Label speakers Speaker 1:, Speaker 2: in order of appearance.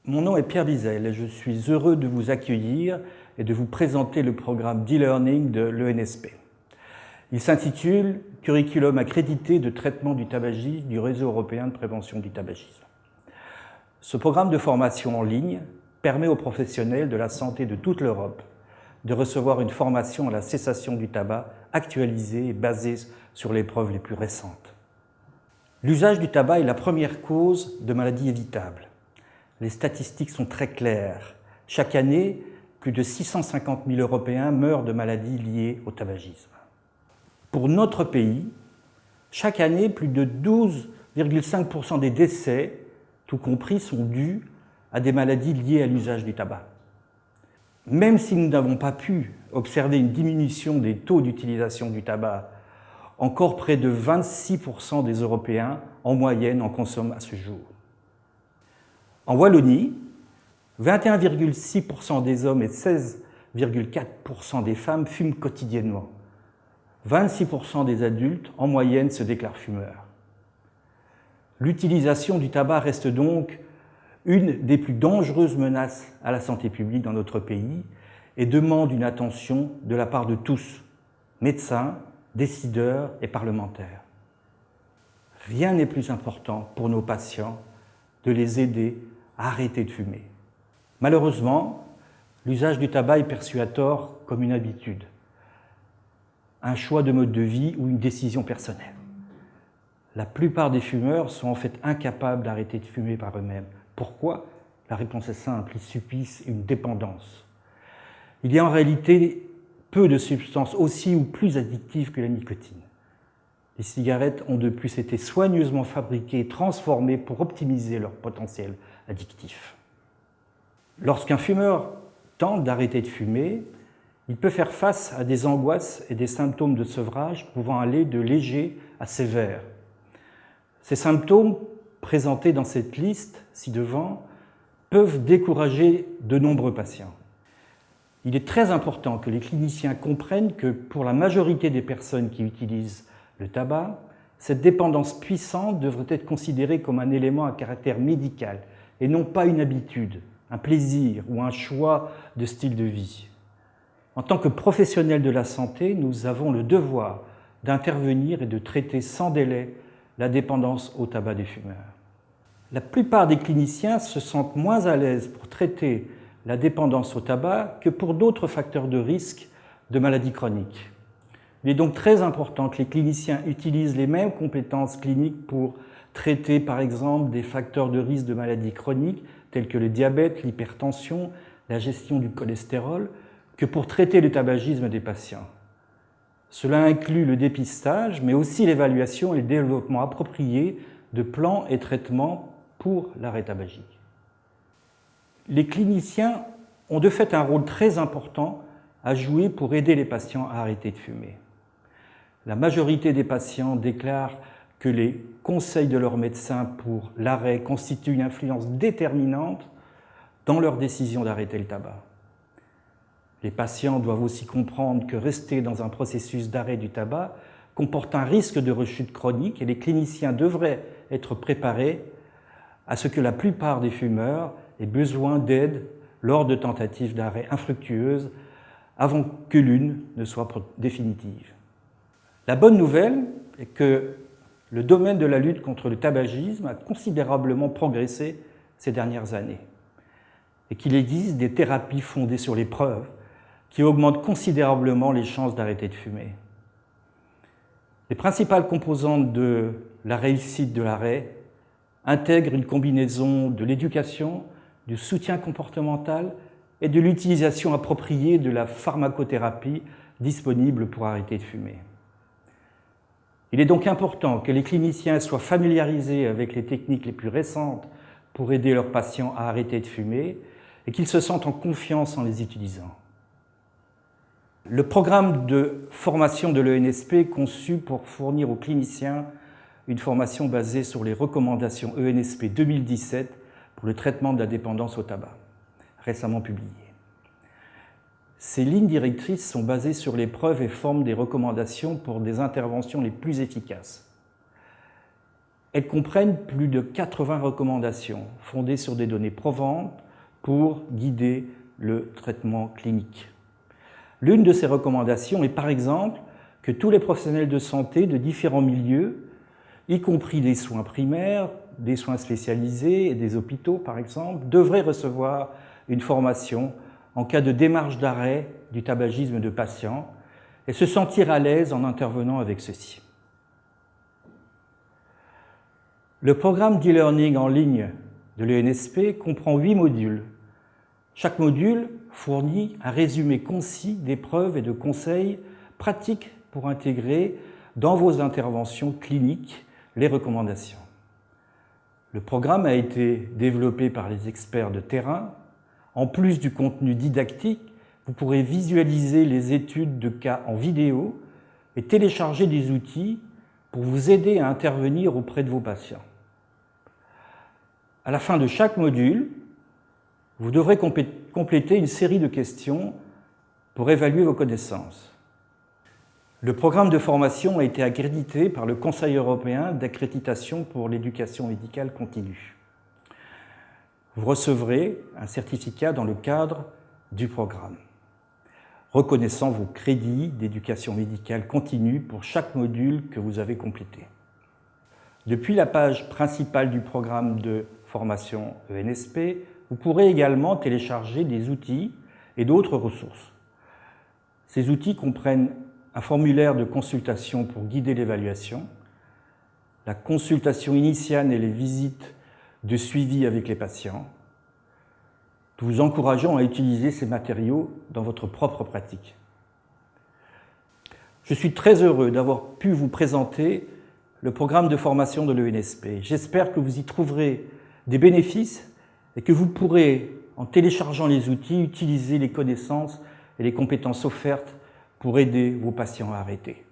Speaker 1: Mon nom est Pierre Wiesel et je suis heureux de vous accueillir et de vous présenter le programme d'e-learning de l'ENSP. Il s'intitule « Curriculum accrédité de traitement du tabagisme du Réseau européen de prévention du tabagisme ». Ce programme de formation en ligne permet aux professionnels de la santé de toute l'Europe de recevoir une formation à la cessation du tabac actualisée et basée sur les preuves les plus récentes. L'usage du tabac est la première cause de maladies évitables. Les statistiques sont très claires. Chaque année, plus de 650 000 Européens meurent de maladies liées au tabagisme. Pour notre pays, chaque année, plus de 12,5% des décès, tout compris, sont dus à des maladies liées à l'usage du tabac. Même si nous n'avons pas pu observer une diminution des taux d'utilisation du tabac, encore près de 26% des Européens, en moyenne, en consomment à ce jour. En Wallonie, 21,6% des hommes et 16,4% des femmes fument quotidiennement. 26% des adultes, en moyenne, se déclarent fumeurs. L'utilisation du tabac reste donc une des plus dangereuses menaces à la santé publique dans notre pays et demande une attention de la part de tous, médecins, décideurs et parlementaires. Rien n'est plus important pour nos patients de les aider à arrêter de fumer. Malheureusement, l'usage du tabac est perçu à tort comme une habitude, un choix de mode de vie ou une décision personnelle. La plupart des fumeurs sont en fait incapables d'arrêter de fumer par eux-mêmes. Pourquoi? La réponse est simple, ils subissent une dépendance. Il y a en réalité peu de substances aussi ou plus addictives que la nicotine. Les cigarettes ont de plus été soigneusement fabriquées et transformées pour optimiser leur potentiel addictif. Lorsqu'un fumeur tente d'arrêter de fumer, il peut faire face à des angoisses et des symptômes de sevrage pouvant aller de légers à sévères. Ces symptômes, présentés dans cette liste ci-devant, peuvent décourager de nombreux patients. Il est très important que les cliniciens comprennent que pour la majorité des personnes qui utilisent le tabac, cette dépendance puissante devrait être considérée comme un élément à caractère médical et non pas une habitude, un plaisir ou un choix de style de vie. En tant que professionnels de la santé, nous avons le devoir d'intervenir et de traiter sans délai la dépendance au tabac des fumeurs. La plupart des cliniciens se sentent moins à l'aise pour traiter la dépendance au tabac que pour d'autres facteurs de risque de maladies chroniques. Il est donc très important que les cliniciens utilisent les mêmes compétences cliniques pour traiter par exemple des facteurs de risque de maladies chroniques tels que le diabète, l'hypertension, la gestion du cholestérol, que pour traiter le tabagisme des patients. Cela inclut le dépistage, mais aussi l'évaluation et le développement approprié de plans et traitements pour l'arrêt tabagique. Les cliniciens ont de fait un rôle très important à jouer pour aider les patients à arrêter de fumer. La majorité des patients déclarent que les conseils de leur médecin pour l'arrêt constituent une influence déterminante dans leur décision d'arrêter le tabac. Les patients doivent aussi comprendre que rester dans un processus d'arrêt du tabac comporte un risque de rechute chronique et les cliniciens devraient être préparés à ce que la plupart des fumeurs aient besoin d'aide lors de tentatives d'arrêt infructueuses avant que l'une ne soit définitive. La bonne nouvelle est que le domaine de la lutte contre le tabagisme a considérablement progressé ces dernières années et qu'il existe des thérapies fondées sur les preuves qui augmentent considérablement les chances d'arrêter de fumer. Les principales composantes de la réussite de l'arrêt intègrent une combinaison de l'éducation, du soutien comportemental et de l'utilisation appropriée de la pharmacothérapie disponible pour arrêter de fumer. Il est donc important que les cliniciens soient familiarisés avec les techniques les plus récentes pour aider leurs patients à arrêter de fumer et qu'ils se sentent en confiance en les utilisant. Le programme de formation de l'ENSP est conçu pour fournir aux cliniciens une formation basée sur les recommandations ENSP 2017 pour le traitement de la dépendance au tabac, récemment publiées. Ces lignes directrices sont basées sur les preuves et forment des recommandations pour des interventions les plus efficaces. Elles comprennent plus de 80 recommandations fondées sur des données probantes pour guider le traitement clinique. L'une de ces recommandations est par exemple que tous les professionnels de santé de différents milieux, y compris des soins primaires, des soins spécialisés et des hôpitaux par exemple, devraient recevoir une formation en cas de démarche d'arrêt du tabagisme de patients et se sentir à l'aise en intervenant avec ceux-ci. Le programme d'e-learning en ligne de l'ENSP comprend 8 modules. Chaque module fournit un résumé concis d'épreuves et de conseils pratiques pour intégrer dans vos interventions cliniques les recommandations. Le programme a été développé par les experts de terrain. En plus du contenu didactique, vous pourrez visualiser les études de cas en vidéo et télécharger des outils pour vous aider à intervenir auprès de vos patients. À la fin de chaque module, vous devrez compléter une série de questions pour évaluer vos connaissances. Le programme de formation a été accrédité par le Conseil européen d'accréditation pour l'éducation médicale continue. Vous recevrez un certificat dans le cadre du programme, reconnaissant vos crédits d'éducation médicale continue pour chaque module que vous avez complété. Depuis la page principale du programme de formation ENSP, vous pourrez également télécharger des outils et d'autres ressources. Ces outils comprennent un formulaire de consultation pour guider l'évaluation, la consultation initiale et les visites de suivi avec les patients. Nous vous encourageons à utiliser ces matériaux dans votre propre pratique. Je suis très heureux d'avoir pu vous présenter le programme de formation de l'ENSP. J'espère que vous y trouverez des bénéfices et que vous pourrez, en téléchargeant les outils, utiliser les connaissances et les compétences offertes pour aider vos patients à arrêter.